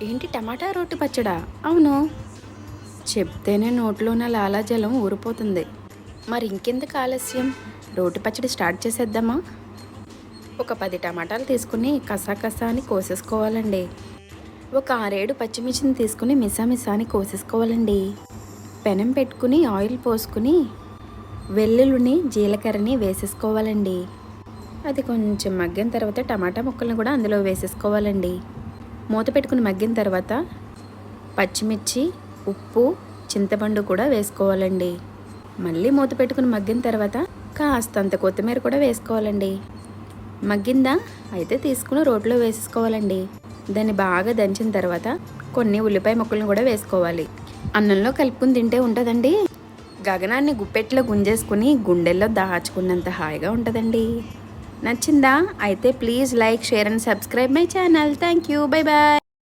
ఏంటి టమాటా రోటి పచ్చడా? అవును. చెప్తేనే నోట్లోన లాలాజలం ఊరిపోతుంది. మరి ఇంకెందుకు ఆలస్యం? రోటి పచ్చడి స్టార్ట్ చేసేద్దామా? ఒక 10 టమాటాలు తీసుకుని కసా అని కోసేసుకోవాలండి. ఒక 6, 7 పచ్చిమిర్చిని తీసుకుని మిసా అని కోసేసుకోవాలండి. పెనం పెట్టుకుని ఆయిల్ పోసుకుని వెల్లుల్లిని జీలకర్రని వేసేసుకోవాలండి. అది కొంచెం మగ్గిన తర్వాత టమాటా ముక్కలను కూడా అందులో వేసేసుకోవాలండి. మూత పెట్టుకుని మగ్గిన తర్వాత పచ్చిమిర్చి, ఉప్పు, చింతపండు కూడా వేసుకోవాలండి. మళ్ళీ మూత పెట్టుకుని మగ్గిన తర్వాత కాస్తంత కొత్తిమీర కూడా వేసుకోవాలండి. మగ్గిందా? అయితే తీసుకుని రోట్లో వేసేసుకోవాలండి. దాన్ని బాగా దంచిన తర్వాత కొన్ని ఉల్లిపాయ ముక్కలను కూడా వేసుకోవాలి. అన్నంలో కలుపుకుని తింటే ఉంటుందండి, గగనాన్ని గుప్పెట్లో గుంజేసుకుని గుండెల్లో దాచుకున్నంత హాయిగా ఉంటుందండి. నచ్చిందా? అయితే please like, share and subscribe my channel. Thank you. Bye bye.